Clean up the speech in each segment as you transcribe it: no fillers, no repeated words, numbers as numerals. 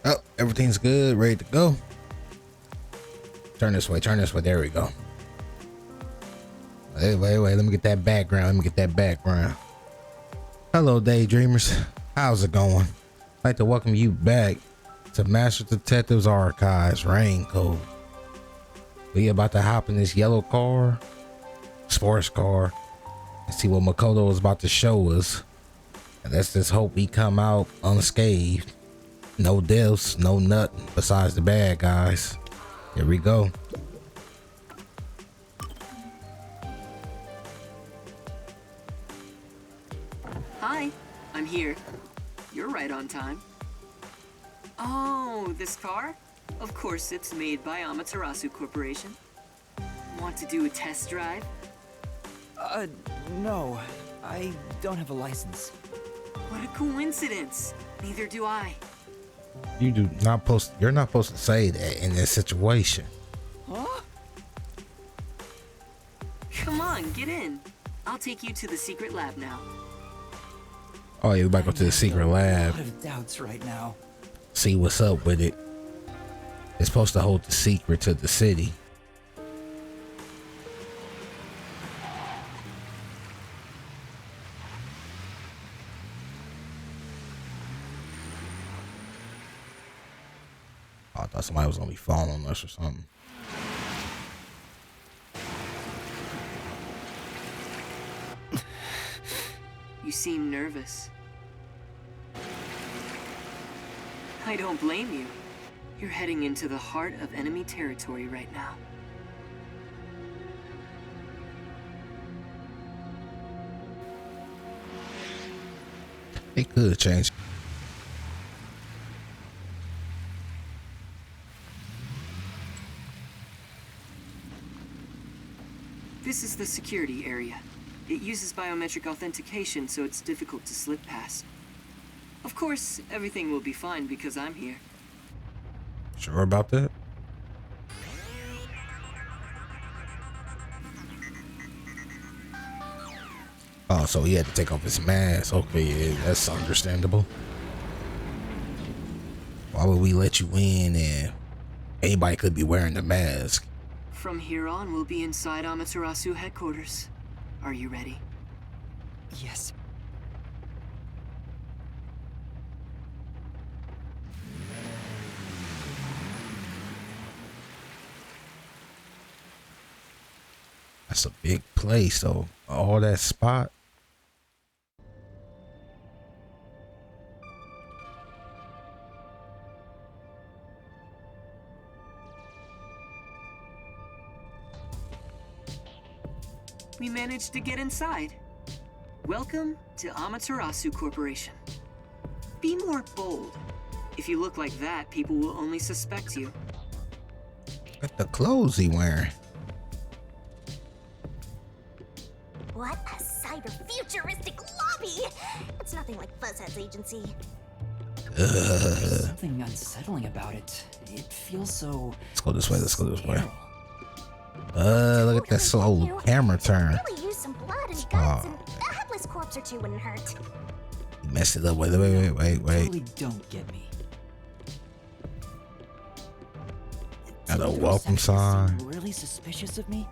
Oh, everything's good, ready to go. Turn this way, there we go. Wait, let me get that background. Hello, Daydreamers. How's it going? I'd like to welcome you back to Master Detective's Archives Rain Code. We about to hop in this yellow car, sports car, and see what Makoto is about to show us. And let's just hope we come out unscathed. No deaths, no nothing besides the bad guys. Here we go. Hi, I'm here. You're right on time. Oh, this car? Of course, it's made by Amaterasu Corporation. Want to do a test drive? No. I don't have a license. What a coincidence. Neither do I. You're not supposed to say that in this situation. Huh? Come on, get in. I'll take you to the secret lab now. Oh yeah, we about to go to the secret lab. A lot of doubts right now. See what's up with it. It's supposed to hold the secret to the city. Oh, I thought somebody was gonna be following us or something. You seem nervous. I don't blame you. You're heading into the heart of enemy territory right now. It could change. This is the security area. It uses biometric authentication, so it's difficult to slip past. Of course, everything will be fine because I'm here. Sure about that? Oh, so he had to take off his mask. Okay, yeah, that's understandable. Why would we let you in and anybody could be wearing the mask? From here on, we'll be inside Amaterasu headquarters. Are you ready? Yes. That's a big place, though. All that spot. We managed to get inside. Welcome to Amaterasu Corporation. Be more bold. If you look like that, people will only suspect you. Look at the clothes he wearing. What a cyber-futuristic lobby! It's nothing like Fuzzhead's agency. There's something unsettling about it. It feels so... Let's go this way, look at that slow camera turn. Really use some blood and guts, and a headless corpse or two wouldn't hurt. He messed it up. Wait. Totally don't get me. Got a welcome sign. Really suspicious of me?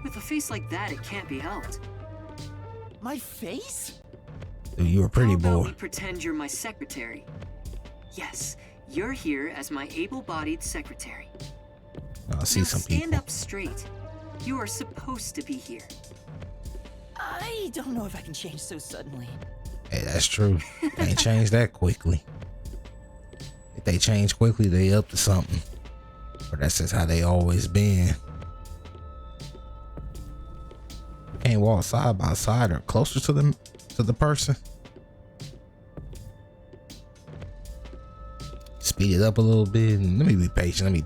With a face like that, it can't be helped. My face? Dude, you a pretty How about boy. we pretend you're my secretary? Yes, you're here as my able-bodied secretary. I see Now some stand people. up straight. You are supposed to be here. I don't know if I can change so suddenly. Hey, that's true. They ain't changed that quickly. If they change quickly, they up to something. But that's just how they always been. Can't walk side by side or closer to the person. Speed it up a little bit and let me be patient.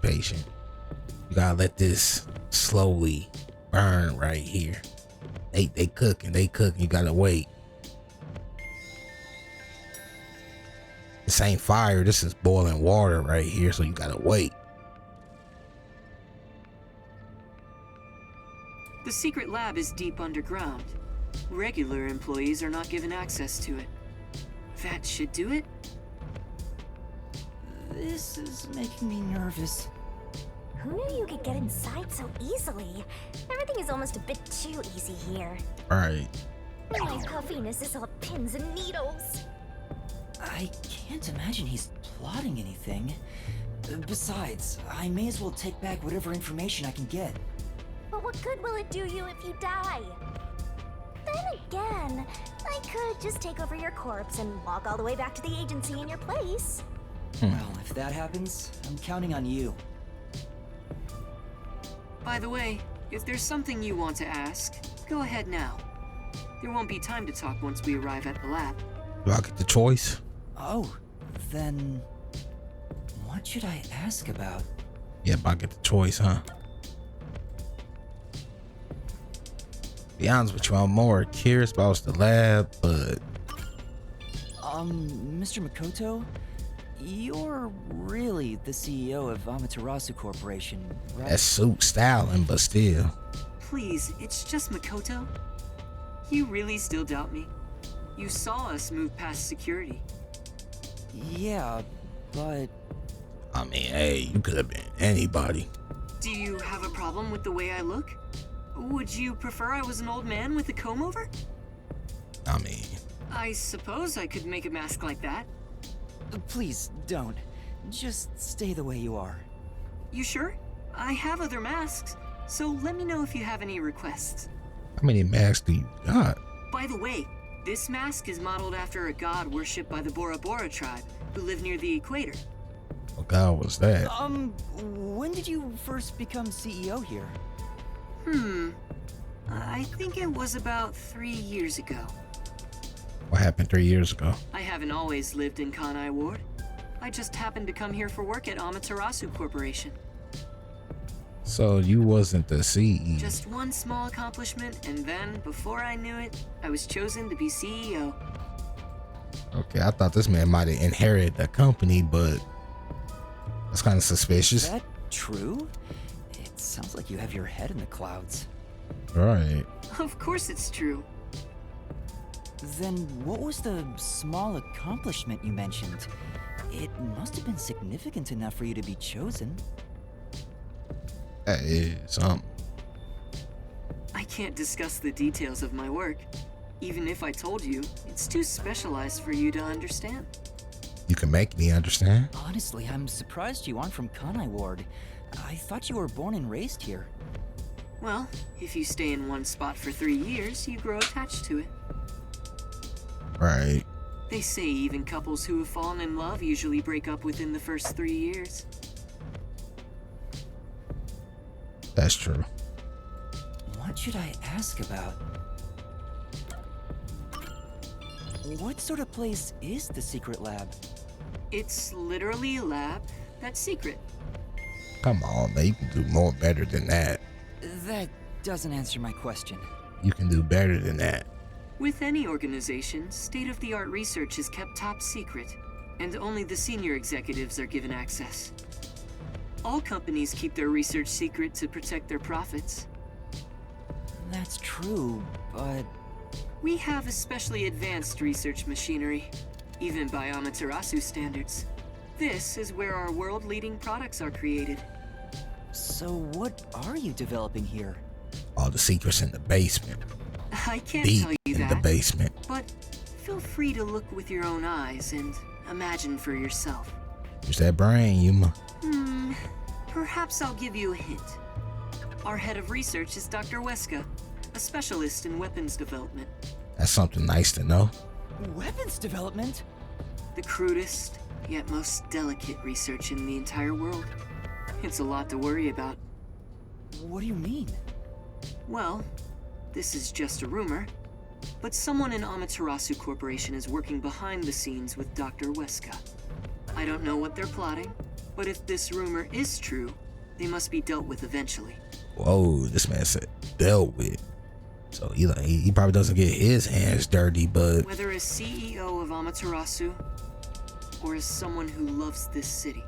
You gotta let this slowly burn right here. They cooking. You gotta wait. This ain't fire. This is boiling water right here. So you gotta wait. The secret lab is deep underground. Regular employees are not given access to it. That should do it. This is making me nervous. Who knew you could get inside so easily? Everything is almost a bit too easy here. Right. My puffiness is all pins and needles. I can't imagine he's plotting anything. Besides, I may as well take back whatever information I can get. But what good will it do you if you die? Then again, I could just take over your corpse and walk all the way back to the agency in your place. Well, if that happens, I'm counting on you. By the way, if there's something you want to ask, go ahead now. There won't be time to talk once we arrive at the lab. Do I get the choice? Oh, then what should I ask about? Yep, I get the choice, huh? Be honest with you, I'm more curious about the lab, but Mr. Makoto, you're really the CEO of Amaterasu Corporation, right? that suit styling, but still. Please, it's just Makoto. You really still doubt me? You saw us move past security. Yeah, but I mean, hey, you could have been anybody. Do you have a problem with the way I look? Would you prefer I was an old man with a comb over? I mean, I suppose I could make a mask like that. please don't. Just stay the way you are. You sure? I have other masks, so let me know if you have any requests. how many masks do you got? By the way, this mask is modeled after a god worshipped by the Bora Bora tribe, who live near the equator. What god was that? When did you first become CEO here? I think it was about 3 years ago. What happened 3 years ago? I haven't always lived in Kanai Ward. I just happened to come here for work at Amaterasu Corporation. So you wasn't the CEO. Just one small accomplishment, and then, before I knew it, I was chosen to be CEO. Okay, I thought this man might have inherited the company, but that's kind of suspicious. Is that true? It sounds like you have your head in the clouds. Right. Of course it's true. Then what was the small accomplishment you mentioned? It must have been significant enough for you to be chosen. That is I can't discuss the details of my work. Even if I told you, it's too specialized for you to understand. you can make me understand. Honestly, I'm surprised you aren't from Kanai Ward. I thought you were born and raised here. Well, if you stay in one spot for 3 years, you grow attached to it. Right. They say even couples who have fallen in love usually break up within the first 3 years. That's true. What should I ask about? What sort of place is the secret lab? It's literally a lab that's secret. Come on, man. You can do more better than that. That doesn't answer my question. You can do better than that. With any organization, state-of-the-art research is kept top secret, and only the senior executives are given access. All companies keep their research secret to protect their profits. That's true, but We have especially advanced research machinery, even by Amaterasu standards. This is where our world-leading products are created. so what are you developing here? All the secrets in the basement. I can't Deep tell you in that, the basement. but feel free to look with your own eyes and imagine for yourself. Use that brain, Yuma. Perhaps I'll give you a hint. Our head of research is Dr. Weska, a specialist in weapons development. That's something nice to know. Weapons development? The crudest, yet most delicate research in the entire world. It's a lot to worry about. What do you mean? Well, this is just a rumor, but someone in Amaterasu Corporation is working behind the scenes with Dr. Weska. I don't know what they're plotting, but if this rumor is true, they must be dealt with eventually. Whoa, this man said dealt with. So he probably doesn't get his hands dirty, but Whether as CEO of Amaterasu, or as someone who loves this city.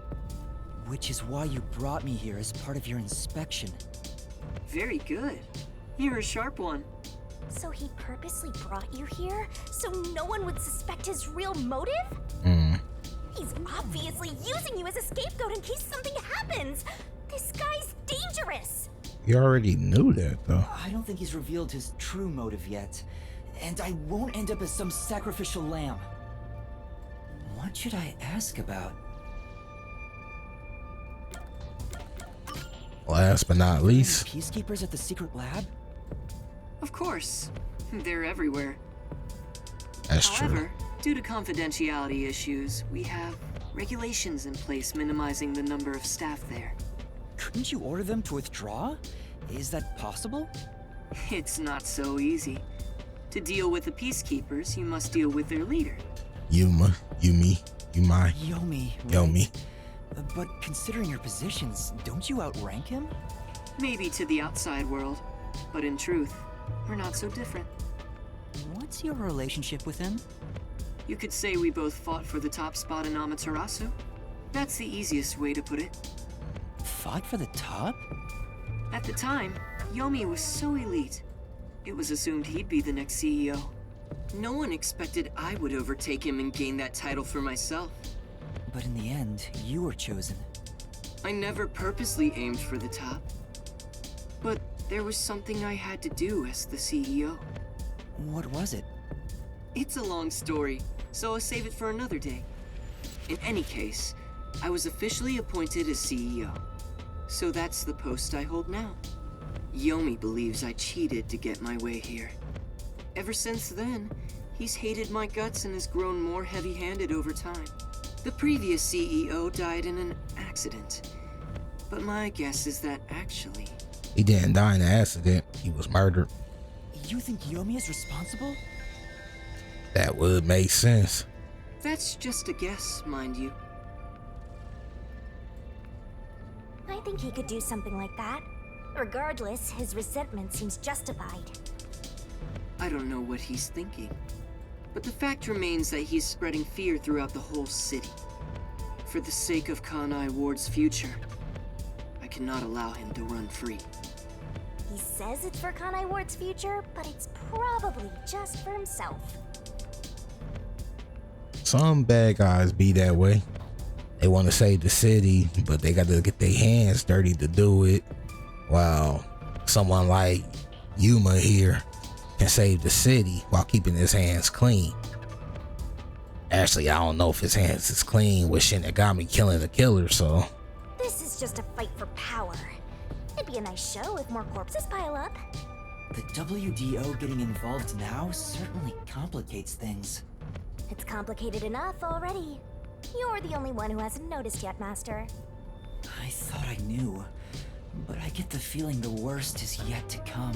Which is why you brought me here as part of your inspection. Very good. You're a sharp one. So he purposely brought you here so no one would suspect his real motive? He's obviously obviously using you as a scapegoat in case something happens. This guy's dangerous. You already knew that, though. I don't think he's revealed his true motive yet. And I won't end up as some sacrificial lamb. What should I ask about? Last but not least, Peacekeepers at the secret lab? Of course. They're everywhere. that's true. However, due to confidentiality issues, we have regulations in place minimizing the number of staff there. Couldn't you order them to withdraw? Is that possible? It's not so easy. To deal with the peacekeepers, you must deal with their leader. Yuma, Yumi, Yumai, Yomi. Right? Yomi. But considering your positions, don't you outrank him? Maybe to the outside world, but in truth, we're not so different. What's your relationship with him? You could say we both fought for the top spot in Amaterasu. That's the easiest way to put it. Fought for the top? At the time, Yomi was so elite. It was assumed he'd be the next CEO. No one expected I would overtake him and gain that title for myself. But in the end, you were chosen. I never purposely aimed for the top. But there was something I had to do as the CEO. What was it? It's a long story, so I'll save it for another day. In any case, I was officially appointed as CEO. So that's the post I hold now. Yomi believes I cheated to get my way here. Ever since then, he's hated my guts and has grown more heavy-handed over time. The previous CEO died in an accident. But my guess is that actually... He didn't die in an accident. He was murdered. You think Yomi is responsible? That would make sense. That's just a guess, mind you. I think he could do something like that. Regardless, his resentment seems justified. I don't know what he's thinking. But the fact remains that he's spreading fear throughout the whole city. For the sake of Kanai Ward's future, I cannot allow him to run free. He says it's for Kanai Ward's future, but it's probably just for himself. Some bad guys be that way. They want to save the city, but they got to get their hands dirty to do it. While someone like Yuma here can save the city while keeping his hands clean. Actually, I don't know if his hands is clean with Shinigami killing the killer, so... This is just a fight for power. It'd be a nice show if more corpses pile up. The WDO getting involved now certainly complicates things. It's complicated enough already. You're the only one who hasn't noticed yet, Master. I thought I knew, but I get the feeling the worst is yet to come.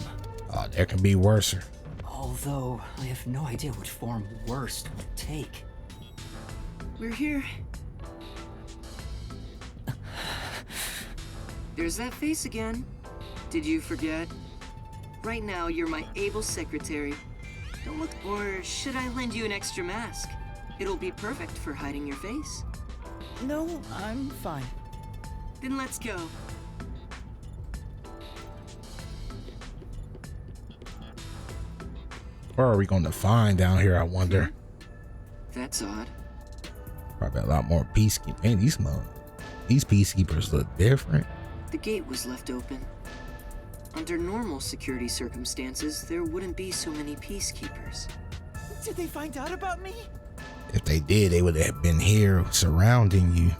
Oh, there can be worser. Although, I have no idea what form worst will take. We're here. There's that face again. Did you forget? Right now, you're my able secretary. Don't look, or should I lend you an extra mask? It'll be perfect for hiding your face. No, I'm fine. Then let's go. Where are we going to find down here, I wonder? That's odd. Probably a lot more peacekeepers. Man, these peacekeepers look different. The gate was left open. Under normal security circumstances, there wouldn't be so many peacekeepers. Did they find out about me? If they did, they would have been here surrounding you.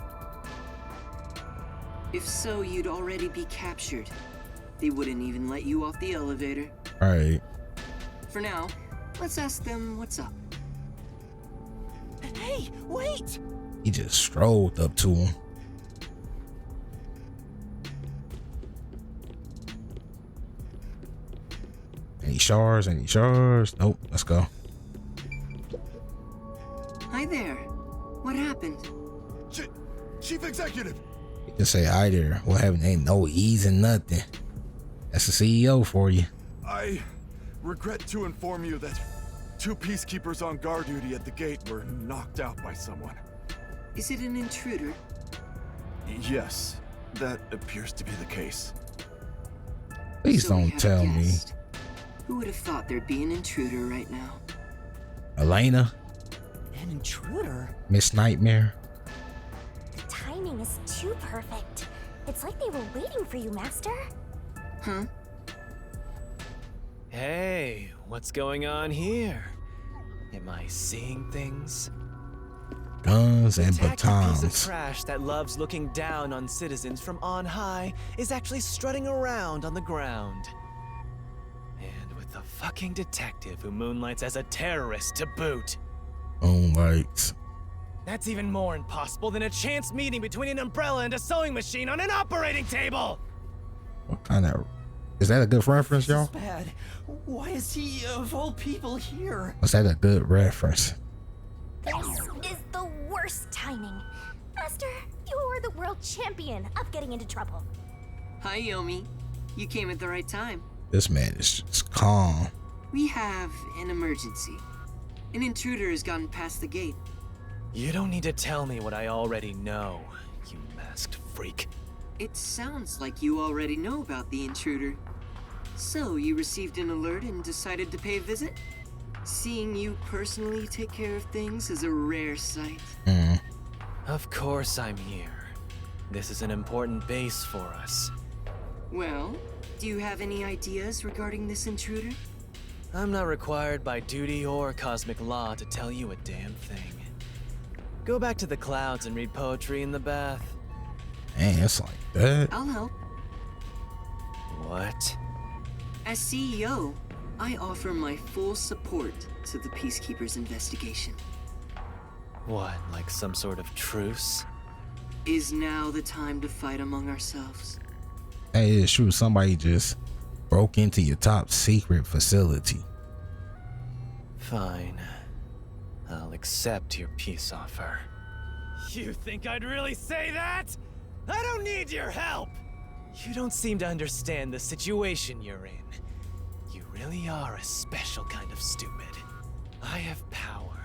If so, you'd already be captured. They wouldn't even let you off the elevator. Right. For now, let's ask them what's up. Hey, wait! He just strolled up to him. Any shards? Any shards? Nope. Let's go. Hi there. What happened? Chief Executive! You can say hi there. What happened? Ain't no ease and nothing. That's the CEO for you. I regret to inform you that 2 peacekeepers on guard duty at the gate were knocked out by someone. Is it an intruder? Yes, that appears to be the case. Please So we don't have tell a me. guest. Who would have thought there'd be an intruder right now? Elena? An intruder? Miss Nightmare? timing is too perfect. It's like they were waiting for you, Master. Huh? Hey, what's going on here? Am I seeing things? Guns and Tacky piece of batons. trash that loves looking down on citizens from on high is actually strutting around on the ground. And with the fucking detective who moonlights as a terrorist to boot. Moonlights. That's even more impossible than a chance meeting between an umbrella and a sewing machine on an operating table! What kind of... Is that a good reference, y'all? Bad. Why is he, of all people, here? Was that a good reference? This is the worst timing. Master, you're the world champion of getting into trouble. Hi, Yomi. You came at the right time. This man is just calm. We have an emergency. An intruder has gotten past the gate. You don't need to tell me what I already know, you masked freak. It sounds like you already know about the intruder. So, you received an alert and decided to pay a visit? Seeing you personally take care of things is a rare sight. Of course I'm here. This is an important base for us. Well, do you have any ideas regarding this intruder? I'm not required by duty or cosmic law to tell you a damn thing. Go back to the clouds and read poetry in the bath. Man, it's like that. I'll help. What? As CEO, I offer my full support to the Peacekeepers' investigation. What, like some sort of truce? Is now the time to fight among ourselves? Hey, it's true. Somebody just broke into your top secret facility. Fine. I'll accept your peace offer. You think I'd really say that? I don't need your help! You don't seem to understand the situation you're in. You really are a special kind of stupid. I have power,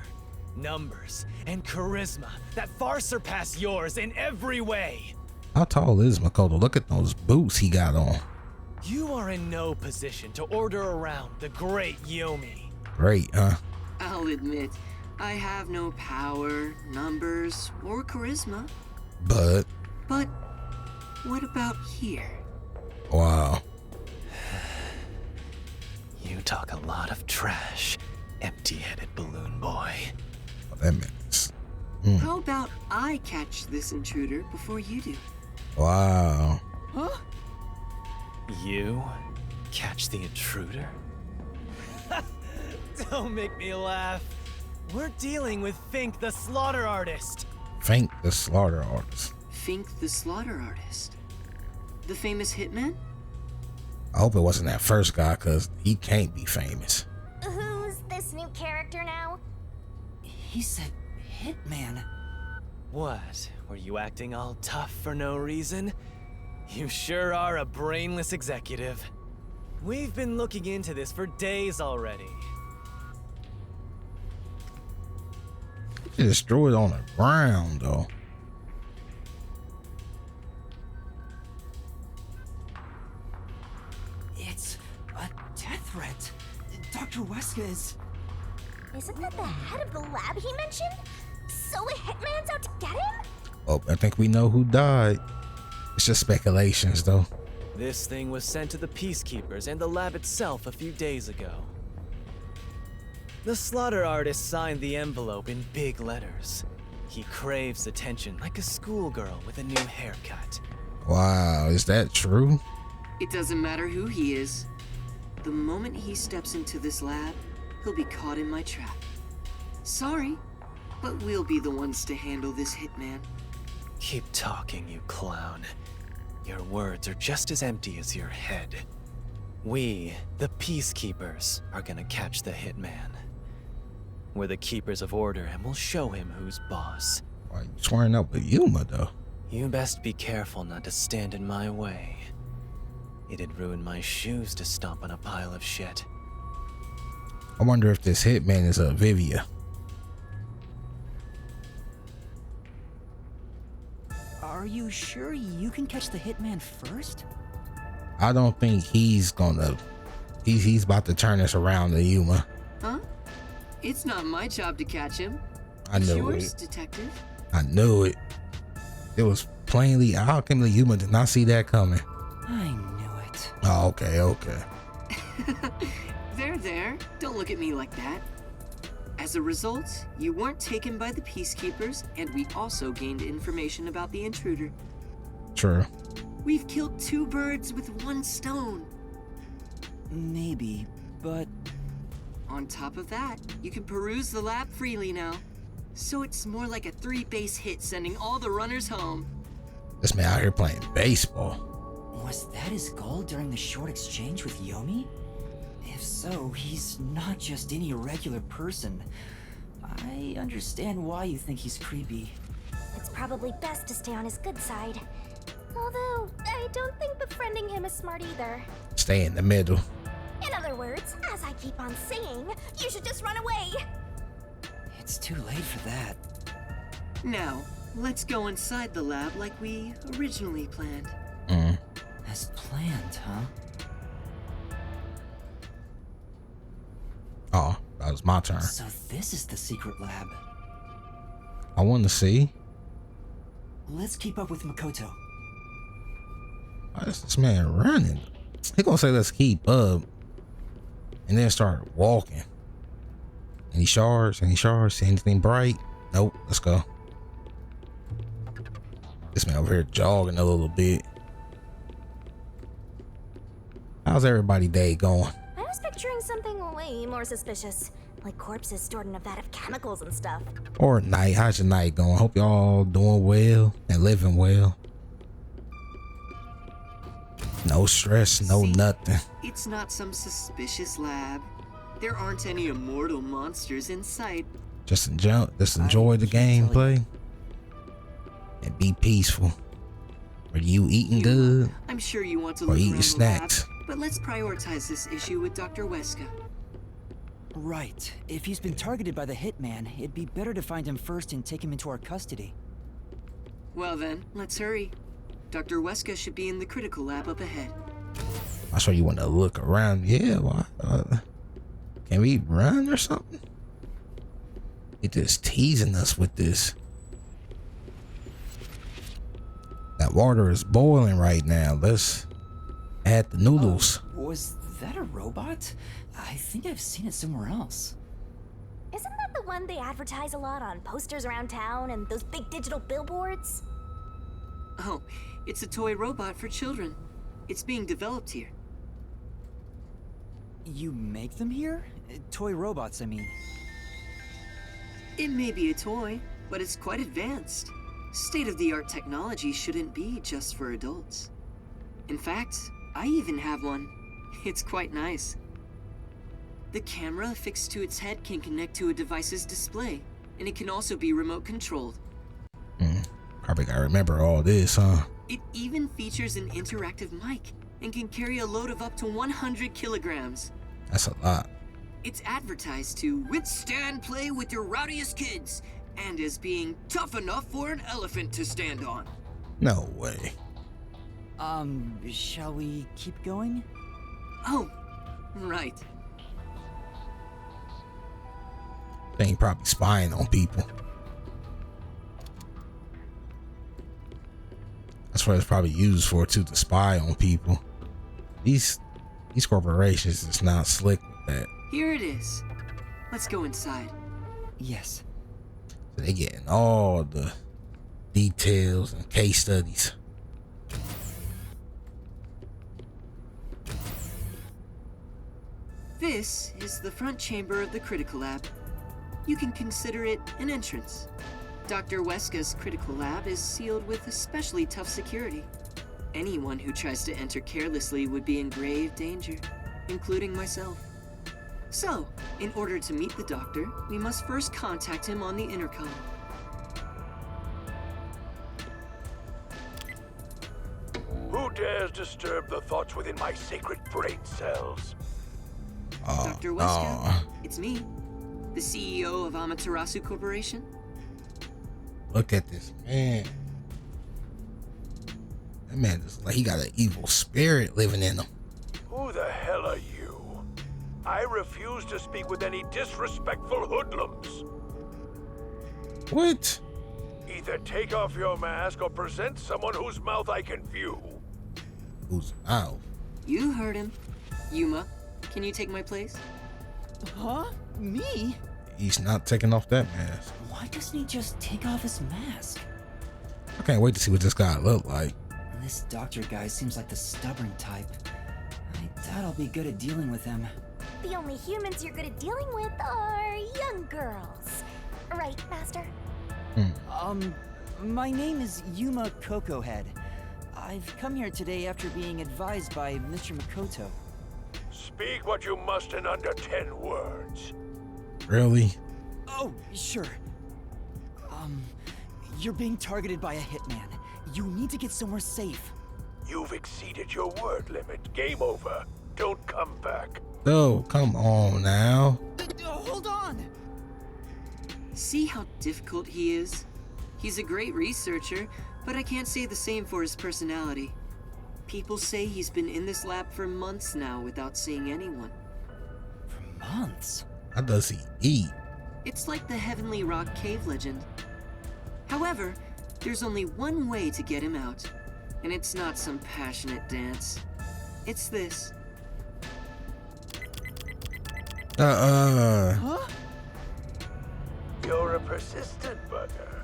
numbers, and charisma that far surpass yours in every way. How tall is Makoto? Look at those boots he got on. You are in no position to order around the great Yomi. Great, huh? I'll admit, I have no power, numbers, or charisma. But, But what about here? wow. You talk a lot of trash, empty-headed balloon boy. That means. How about I catch this intruder before you do? Wow. Huh? You catch the intruder? Don't make me laugh. We're dealing with Fink the slaughter artist. Fink the slaughter artist. Fink the slaughter artist. The famous hitman? I hope it wasn't that first guy, because he can't be famous. Who's this new character now? He said hitman. What? Were you acting all tough for no reason? You sure are a brainless executive. We've been looking into this for days already. He just threw it on the ground, though. It's a death threat. Dr. Weska is... Isn't that the head of the lab he mentioned? So a hitman's out to get him? Oh, I think we know who died. It's just speculations, though. This thing was sent to the Peacekeepers and the lab itself a few days ago. The slaughter artist signed the envelope in big letters. He craves attention like a schoolgirl with a new haircut. Wow, is that true? It doesn't matter who he is. The moment he steps into this lab, he'll be caught in my trap. Sorry, but we'll be the ones to handle this hitman. Keep talking, you clown. Your words are just as empty as your head. We, the Peacekeepers, are gonna catch the hitman. We're the keepers of order and we'll show him who's boss. Why you swearing up with Yuma, though? You best be careful not to stand in my way. It'd ruin my shoes to stomp on a pile of shit. I wonder if this hitman is a Vivia. Are you sure you can catch the hitman first? I don't think he's gonna... He's about to turn this around to Yuma. Huh? It's not my job to catch him. I It's knew yours, it. detective. I knew it. It was plainly. How come the Yuma did not see that coming? I knew it. Oh, okay. There. Don't look at me like that. As a result, you weren't taken by the Peacekeepers, and we also gained information about the intruder. True. We've killed 2 birds with 1 stone. Maybe, but On top of that, you can peruse the lab freely now. So it's more like a 3-base hit, sending all the runners home. This man out here playing baseball. was that his goal during the short exchange with Yomi? If so, he's not just any regular person. I understand why you think he's creepy. It's probably best to stay on his good side. Although, I don't think befriending him is smart either. Stay in the middle. In other words, as I keep on saying, you should just run away. It's too late for that. Now, let's go inside the lab like we originally planned. As planned, huh? Oh, that was my turn. So this is the secret lab. I want to see. Let's keep up with Makoto. Why is this man running? He gonna say let's keep up, and then start walking. Any shards? See anything bright? Nope. Let's go. This man over here jogging a little bit. How's everybody day going? I was picturing something way more suspicious, like corpses stored in a vat of chemicals and stuff. Or night? How's your night going? Hope y'all doing well and living well. No stress, no See, nothing. It's not some suspicious lab. There aren't any immortal monsters in sight. Just enjoy the gameplay and be peaceful. Are you eating good? I'm sure you want to Or look eating around snacks? the lab, but let's prioritize this issue with Dr. Weska. Right. If he's been targeted by the hitman, it'd be better to find him first and take him into our custody. Well then, let's hurry. Dr. Weska should be in the critical lab up ahead. I'm sure you want to look around. Yeah, why? Can we run or something? He just teasing us with this. That water is boiling right now. Let's add the noodles. Was that a robot? I think I've seen it somewhere else. Isn't that the one they advertise a lot on posters around town and those big digital billboards? Oh, it's a toy robot for children. It's being developed here. You make them here? Toy robots, I mean. It may be a toy, but it's quite advanced. State-of-the-art technology shouldn't be just for adults. In fact, I even have one. It's quite nice. The camera affixed to its head can connect to a device's display, and it can also be remote controlled. Probably gotta remember all this, huh? It even features an interactive mic and can carry a load of up to 100 kilograms. That's a lot. It's advertised to withstand play with your rowdiest kids and as being tough enough for an elephant to stand on. No way. Shall we keep going? Oh, right. They ain't probably spying on people. That's what it's probably used for too, to spy on people. These corporations is not slick with that. Here it is. Let's go inside. Yes. So they getting all the details and case studies. This is the front chamber of the critical lab. You can consider it an entrance. Dr. Weska's critical lab is sealed with especially tough security. Anyone who tries to enter carelessly would be in grave danger, including myself. So, in order to meet the doctor, we must first contact him on the intercom. Who dares disturb the thoughts within my sacred brain cells? Dr. Weska, it's me, the CEO of Amaterasu Corporation. Look at this man. That man is like he got an evil spirit living in him. Who the hell are you? I refuse to speak with any disrespectful hoodlums. What? Either take off your mask or present someone whose mouth I can view. Who's out? You heard him. Yuma, can you take my place? Huh? Me? He's not taking off that mask. Why doesn't he just take off his mask? I can't wait to see what this guy look like. This doctor guy seems like the stubborn type. I doubt I'll be good at dealing with him. The only humans you're good at dealing with are young girls. Right, Master? My name is Yuma Kokohead. I've come here today after being advised by Mr. Makoto. Speak what you must in under 10 words. Really? Oh, sure. You're being targeted by a hitman. You need to get somewhere safe. You've exceeded your word limit. Game over. Don't come back. Oh, come on now. Hold on! See how difficult he is? He's a great researcher, but I can't say the same for his personality. People say he's been in this lab for months now without seeing anyone. For months? How does he eat? It's like the Heavenly Rock cave legend. However, there's only one way to get him out, and it's not some passionate dance. It's this. Huh? You're a persistent bugger.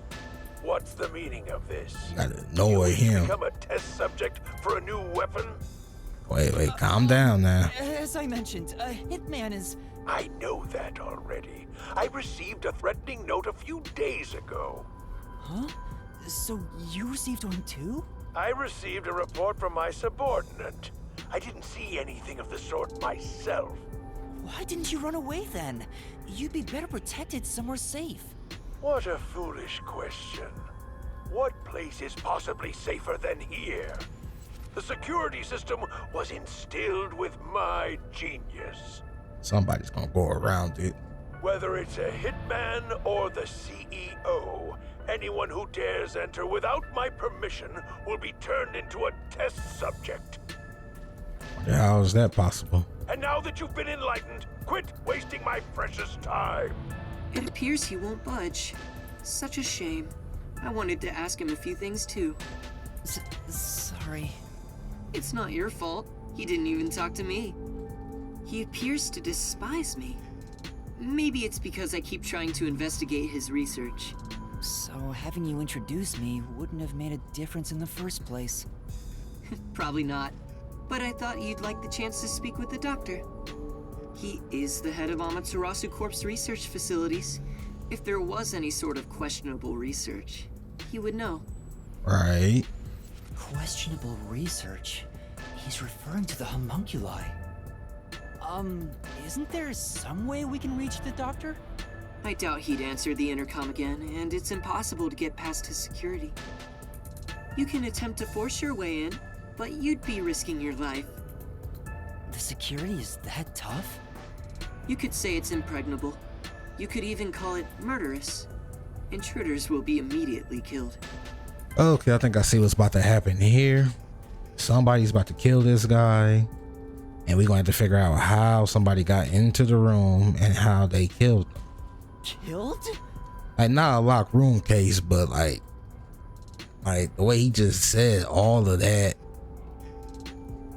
What's the meaning of this? You gotta annoy him. Become a test subject for a new weapon? Wait, calm down now. As I mentioned, a hitman is... I know that already. I received a threatening note a few days ago. Huh? So you received one too? I received a report from my subordinate. I didn't see anything of the sort myself. Why didn't you run away then? You'd be better protected somewhere safe. What a foolish question. What place is possibly safer than here? The security system was instilled with my genius. Somebody's gonna go around it. Whether it's a hitman or the CEO, anyone who dares enter without my permission will be turned into a test subject. How is that possible? And now that you've been enlightened, quit wasting my precious time. It appears he won't budge. Such a shame. I wanted to ask him a few things too. Sorry. It's not your fault. He didn't even talk to me. He appears to despise me. Maybe it's because I keep trying to investigate his research. So having you introduce me wouldn't have made a difference in the first place. Probably not. But I thought you'd like the chance to speak with the doctor. He is the head of Amaterasu Corp's research facilities. If there was any sort of questionable research, he would know. Right. Questionable research? He's referring to the homunculi. Isn't there some way we can reach the doctor? I doubt he'd answer the intercom again, and it's impossible to get past his security. You can attempt to force your way in, but you'd be risking your life. The security is that tough? You could say it's impregnable. You could even call it murderous. Intruders will be immediately killed. Okay, I think I see what's about to happen here. Somebody's about to kill this guy, and we're going to have to figure out how somebody got into the room and how they killed him. Killed? Like, not a locked room case, but like the way he just said all of that.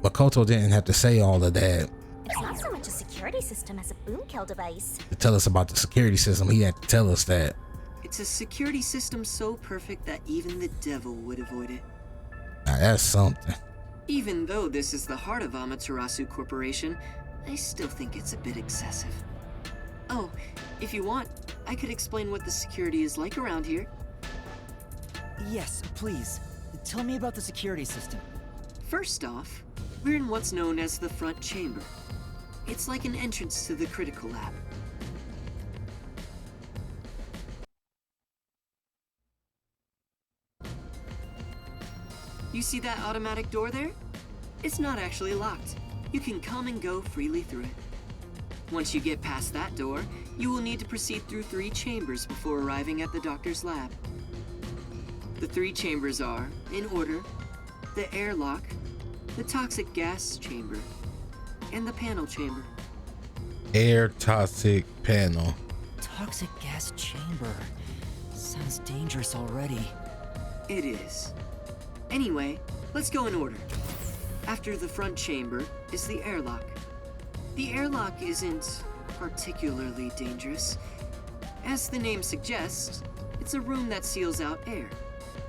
Makoto didn't have to say all of that It's not so much a security system as a boom kill device. to tell us about the security system. He had to tell us that. It's a security system so perfect that even the devil would avoid it. Now that's something. Even though this is the heart of Amaterasu Corporation, I still think it's a bit excessive. Oh, if you want, I could explain what the security is like around here. Yes, please. Tell me about the security system. First off, we're in what's known as the front chamber. It's like an entrance to the critical lab. You see that automatic door there? It's not actually locked. You can come and go freely through it. Once you get past that door, you will need to proceed through 3 chambers before arriving at the doctor's lab. The 3 chambers are, in order, the airlock, the toxic gas chamber, and the panel chamber. Air toxic panel. Toxic gas chamber. Sounds dangerous already. It is. Anyway, let's go in order. After the front chamber is the airlock. The airlock isn't particularly dangerous. As the name suggests, it's a room that seals out air.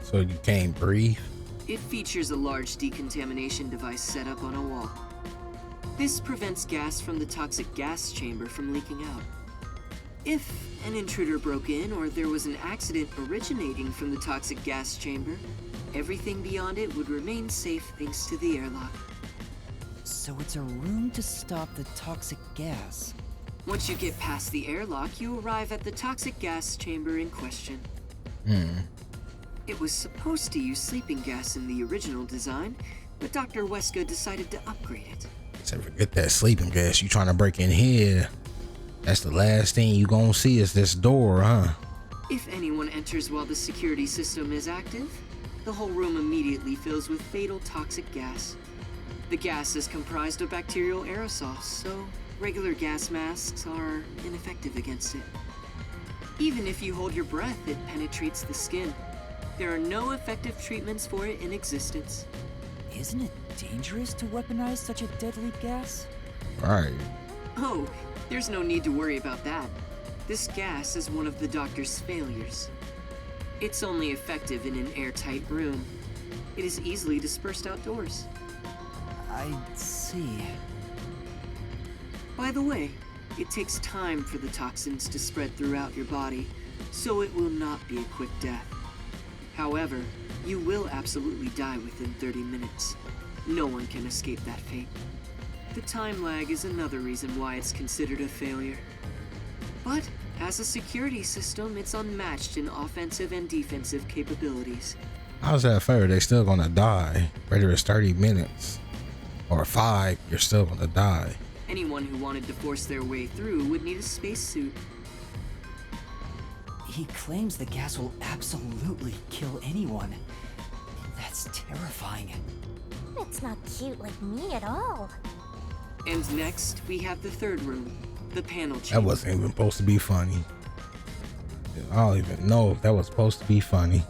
So you can't breathe? It features a large decontamination device set up on a wall. This prevents gas from the toxic gas chamber from leaking out. If an intruder broke in or there was an accident originating from the toxic gas chamber, everything beyond it would remain safe thanks to the airlock. So it's a room to stop the toxic gas. Once you get past the airlock, you arrive at the toxic gas chamber in question. It was supposed to use sleeping gas in the original design, but Dr. Weska decided to upgrade it. So forget that sleeping gas. You trying to break in here. That's the last thing you gonna see is this door, huh? If anyone enters while the security system is active, the whole room immediately fills with fatal toxic gas. The gas is comprised of bacterial aerosols, so regular gas masks are ineffective against it. Even if you hold your breath, it penetrates the skin. There are no effective treatments for it in existence. Isn't it dangerous to weaponize such a deadly gas? Right. Oh, there's no need to worry about that. This gas is one of the doctor's failures. It's only effective in an airtight room. It is easily dispersed outdoors. I see. By the way, it takes time for the toxins to spread throughout your body, so it will not be a quick death. However, you will absolutely die within 30 minutes. No one can escape that fate. The time lag is another reason why it's considered a failure. But as a security system, it's unmatched in offensive and defensive capabilities. How's that fair? They still gonna die. Whether it's 30 minutes or 5, you're still gonna die. Anyone who wanted to force their way through would need a spacesuit. He claims the gas will absolutely kill anyone. That's terrifying. It's not cute like me at all. And next, we have the third room, the panel That chamber. wasn't even supposed to be funny. I don't even know if that was supposed to be funny.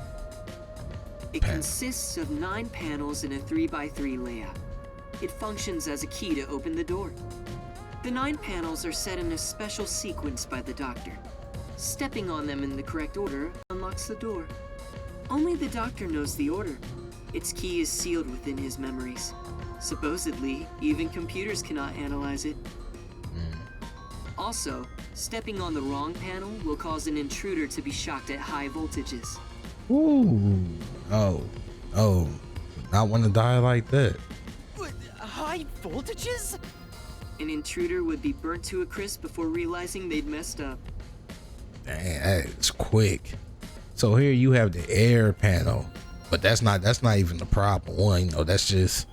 It consists of 9 panels in a 3x3 layout. It functions as a key to open the door. The 9 panels are set in a special sequence by the doctor. Stepping on them in the correct order unlocks the door. Only the doctor knows the order. Its key is sealed within his memories. Supposedly, even computers cannot analyze it. Also, stepping on the wrong panel will cause an intruder to be shocked at high voltages. Ooh. Oh. Not want to die like that. High voltages? An intruder would be burnt to a crisp before realizing they'd messed up. Dang, that's quick. So here you have the air panel, but that's not even the problem one. That's just,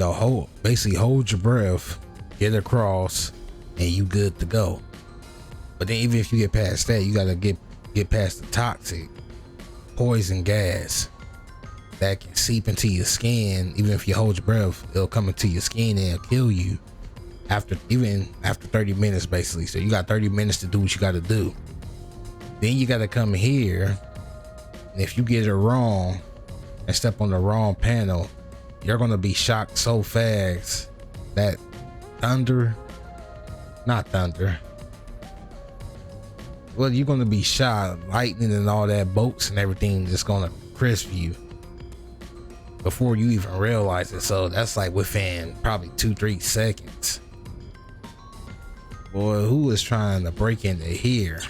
hold your breath, get across, and you good to go. But then even if you get past that, you gotta get past the toxic poison gas that can seep into your skin. Even if you hold your breath, it'll come into your skin and it'll kill you after 30 minutes basically. So you got 30 minutes to do what you got to do. Then you got to come here, and if you get it wrong and step on the wrong panel, you're gonna be shocked so fast that you're gonna be shot, lightning and all that, bolts and everything just gonna crisp you before you even realize it. So that's like within probably 2-3 seconds. Boy, who is trying to break into here?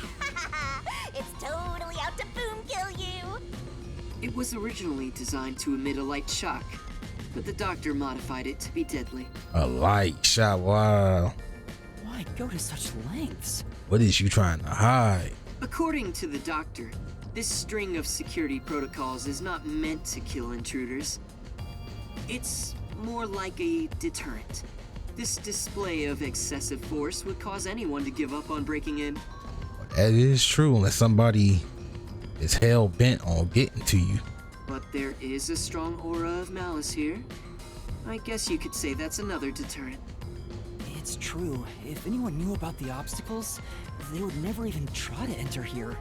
It's totally out to boom kill you. It was originally designed to emit a light shock, but the doctor modified it to be deadly. A light shot, wow. Why go to such lengths? What is you trying to hide? According to the doctor, this string of security protocols is not meant to kill intruders. It's more like a deterrent. This display of excessive force would cause anyone to give up on breaking in. That is true, unless somebody is hell bent on getting to you. But there is a strong aura of malice here. I guess you could say that's another deterrent. It's true. If anyone knew about the obstacles, they would never even try to enter here.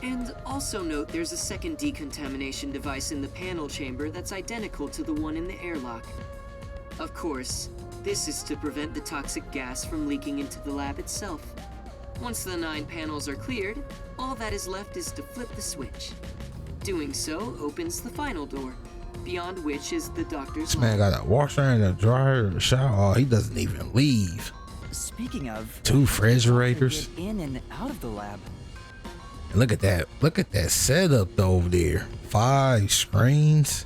And also note there's a second decontamination device in the panel chamber that's identical to the one in the airlock. Of course, this is to prevent the toxic gas from leaking into the lab itself. Once the 9 panels are cleared, all that is left is to flip the switch. Doing so opens the final door, beyond which is the doctor's This man got a washer and a dryer and a shower. Oh, he doesn't even leave. Speaking of, 2 refrigerators. get in and out of the lab. And look at that. Look at that setup over there. 5 screens.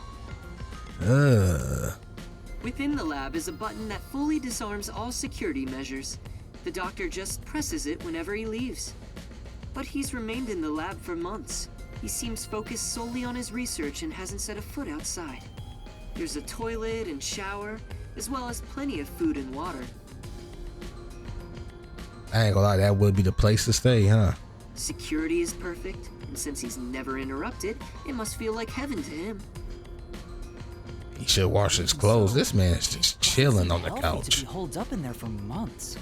Within the lab is a button that fully disarms all security measures. The doctor just presses it whenever he leaves. But he's remained in the lab for months. He seems focused solely on his research and hasn't set a foot outside. There's a toilet and shower, as well as plenty of food and water. I ain't gonna lie, that would be the place to stay, huh? Security is perfect, and since he's never interrupted, it must feel like heaven to him. He should wash his clothes. This man is just chilling on the Healthy couch. To be holed up in there for months.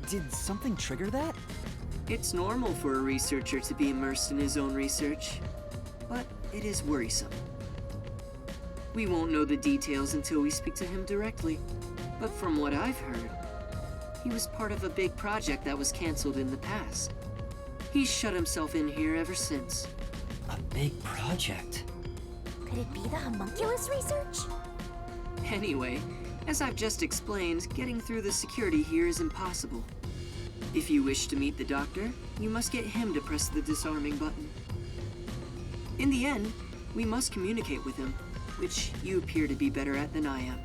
Did something trigger that? It's normal for a researcher to be immersed in his own research, but it is worrisome. We won't know the details until we speak to him directly, but from what I've heard, he was part of a big project that was canceled in the past. He's shut himself in here ever since. A big project. Could it be the homunculus research? Anyway, as I've just explained, getting through the security here is impossible. If you wish to meet the doctor, you must get him to press the disarming button. In the end, we must communicate with him, which you appear to be better at than I am.